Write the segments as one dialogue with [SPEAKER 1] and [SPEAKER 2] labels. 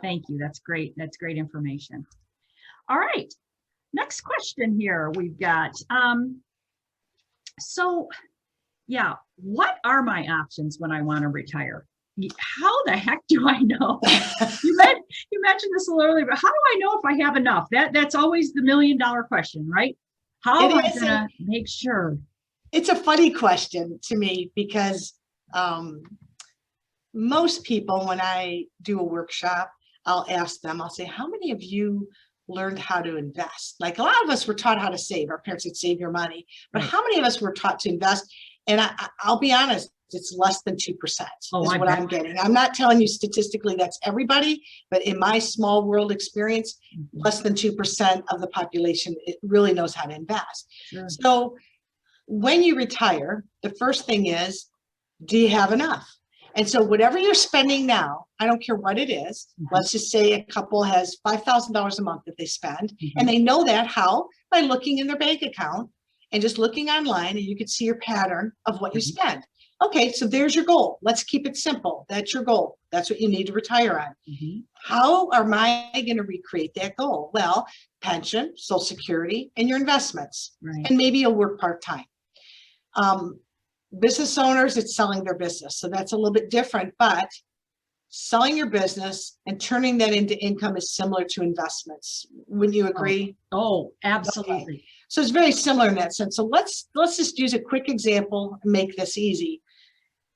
[SPEAKER 1] Thank you. That's great. That's great information. All right. Next question here we've got. So yeah, what are my options when I want to retire? How the heck do I know? You mentioned this a little earlier, but how do I know if I have enough? That's always the $1,000,000 question, right? How am I going to make sure?
[SPEAKER 2] It's a funny question to me because most people, when I do a workshop, I'll ask them, I'll say, how many of you learned how to invest? Like a lot of us were taught how to save. Our parents said, save your money. But how many of us were taught to invest? And I'll be honest, it's less than 2% is what I'm getting. I'm not telling you statistically that's everybody, but in my small world experience, less than 2% of the population really knows how to invest. Sure. So when you retire, the first thing is, do you have enough? And so whatever you're spending now, I don't care what it is, let's just say a couple has $5,000 a month that they spend, and they know that how? By looking in their bank account and just looking online, and you can see your pattern of what you spend. Okay, so there's your goal. Let's keep it simple. That's your goal. That's what you need to retire on. How am I going to recreate that goal? Well, pension, Social Security, and your investments. And maybe you'll work part-time. Business owners, it's selling their business. So that's a little bit different, but selling your business and turning that into income is similar to investments. Wouldn't you agree?
[SPEAKER 1] Oh, absolutely.
[SPEAKER 2] Okay. So it's very similar in that sense. So let's just use a quick example and make this easy.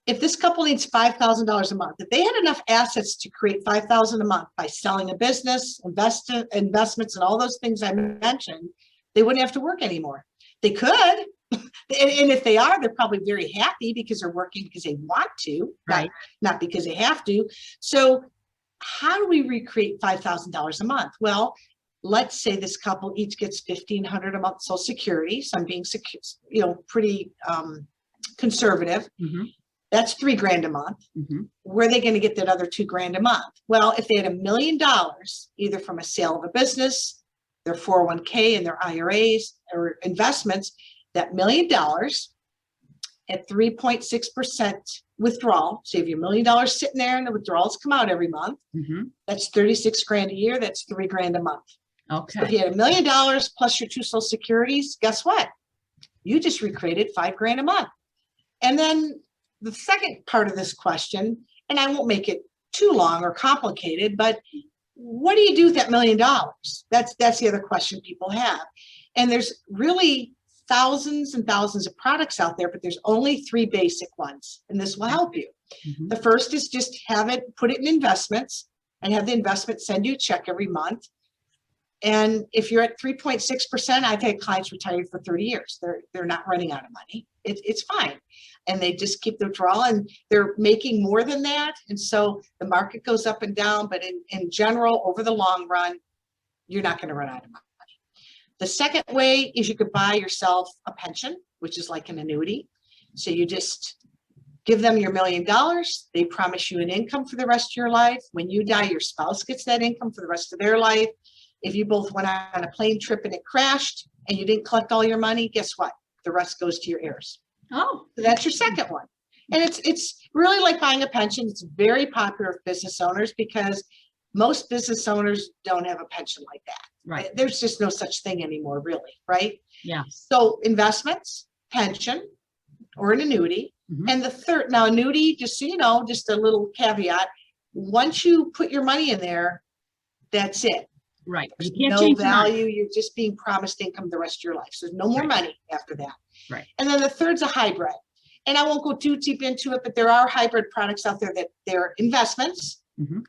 [SPEAKER 2] If this couple needs $5,000 a month, if they had enough assets to create $5,000 a month by selling a business, investments, and all those things I mentioned, they wouldn't have to work anymore. They could. And if they are, they're probably very happy because they're working because they want to, not because they have to. So how do we recreate $5,000 a month? Well, let's say this couple each gets $1,500 a month Social Security. So I'm being, pretty conservative. That's $3,000 a month. Where are they going to get that other $2,000 a month? Well, if they had $1 million, either from a sale of a business, their 401k and their IRAs or investments, that $1 million at 3.6% withdrawal. So if you have $1 million sitting there and the withdrawals come out every month, that's $36,000 a year. That's $3,000 a month. Okay. So if you had $1 million plus your 2 Social Securities, guess what? You just recreated $5,000 a month. And then the second part of this question, and I won't make it too long or complicated, but what do you do with that $1 million? That's the other question people have. And there's really thousands and thousands of products out there, but there's only 3 basic ones, and this will help you. The first is just put it in investments and have the investment send you a check every month. And if you're at 3.6%, I've had clients retired for 30 years. They're not running out of money. It's fine. And they just keep the withdrawal and they're making more than that. And so the market goes up and down, but in general, over the long run, you're not going to run out of money. The second way is you could buy yourself a pension, which is like an annuity. So you just give them your $1 million. They promise you an income for the rest of your life. When you die, your spouse gets that income for the rest of their life. If you both went on a plane trip and it crashed and you didn't collect all your money, guess what? The rest goes to your heirs. Oh, so that's your second one. And it's really like buying a pension. It's very popular with business owners because most business owners don't have a pension like that. Right. There's just no such thing anymore, really, right? Yeah. So investments, pension, or an annuity. And the third, now annuity, just so you know, just a little caveat, once you put your money in there, that's it. Right. There's no value. You're just being promised income the rest of your life. So there's no more money after that. Right. And then the third's a hybrid. And I won't go too deep into it, but there are hybrid products out there that they're investments.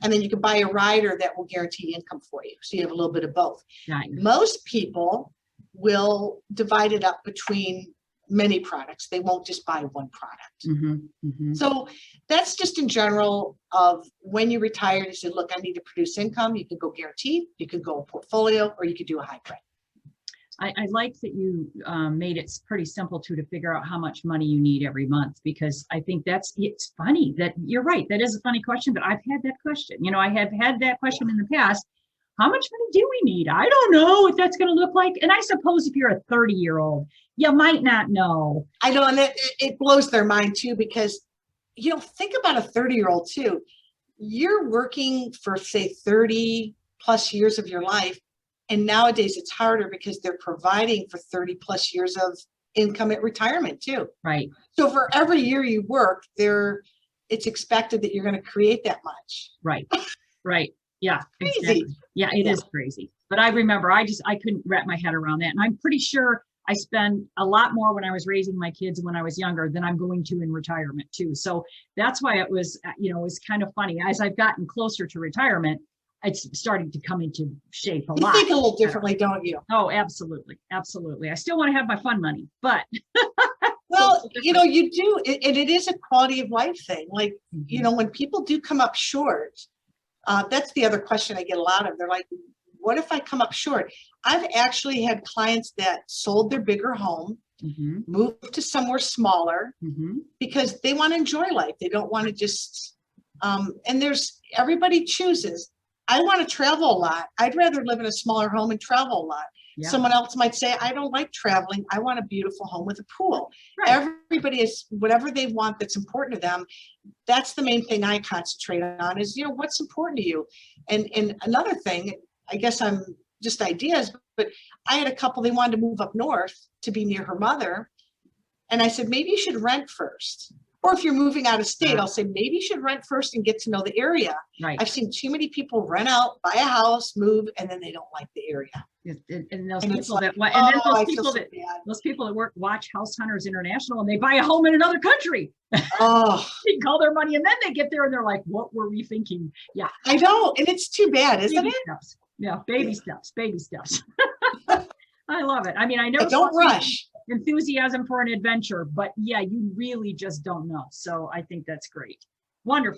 [SPEAKER 2] And then you can buy a rider that will guarantee income for you. So you have a little bit of both. Most people will divide it up between many products. They won't just buy one product. So that's just in general of when you retire, you say, look, I need to produce income. You can go guaranteed, you can go a portfolio, or you could do a hybrid.
[SPEAKER 1] I like that you made it pretty simple to figure out how much money you need every month, because I think it's funny that you're right. That is a funny question, but I've had that question. I have had that question in the past. How much money do we need? I don't know what that's going to look like. And I suppose if you're a 30-year-old, you might not know.
[SPEAKER 2] I know, and it blows their mind too, because, think about a 30-year-old too. you're working for, say, 30 plus years of your life. And nowadays it's harder because they're providing for 30 plus years of income at retirement too.
[SPEAKER 1] Right.
[SPEAKER 2] So for every year you work there, it's expected that you're going to create that much.
[SPEAKER 1] Right. Right. Yeah.
[SPEAKER 2] Crazy.
[SPEAKER 1] Exactly. Yeah, it is crazy. But I remember I couldn't wrap my head around that. And I'm pretty sure I spend a lot more when I was raising my kids when I was younger than I'm going to in retirement too. So that's why it was, it was kind of funny. As I've gotten closer to retirement, it's starting to come into shape a lot.
[SPEAKER 2] You think a little differently, don't you?
[SPEAKER 1] Oh, absolutely. Absolutely. I still want to have my fun money, but.
[SPEAKER 2] Well, you do, and it is a quality of life thing. Like, when people do come up short, that's the other question I get a lot of. They're like, what if I come up short? I've actually had clients that sold their bigger home, moved to somewhere smaller because they want to enjoy life. They don't want to just, and everybody chooses. I want to travel a lot. I'd rather live in a smaller home and travel a lot. Yeah. Someone else might say, I don't like traveling. I want a beautiful home with a pool. Right. Everybody is whatever they want that's important to them. That's the main thing I concentrate on is, what's important to you. And another thing, I guess I'm just ideas, but I had a couple, they wanted to move up north to be near her mother. And I said, maybe you should rent first. Or if you're moving out of state, I'll say, maybe you should rent first and get to know the area. Right. I've seen too many people rent out, buy a house, move, and then they don't like the area.
[SPEAKER 1] And those people those people that watch House Hunters International and they buy a home in another country. Oh, they call their money and then they get there and they're like, what were we thinking? Yeah.
[SPEAKER 2] I know. And it's too bad, isn't it?
[SPEAKER 1] Steps. Yeah. Baby steps. I love it. I mean, I never
[SPEAKER 2] don't rush.
[SPEAKER 1] Enthusiasm for an adventure, but yeah, you really just don't know. So I think that's great. Wonderful.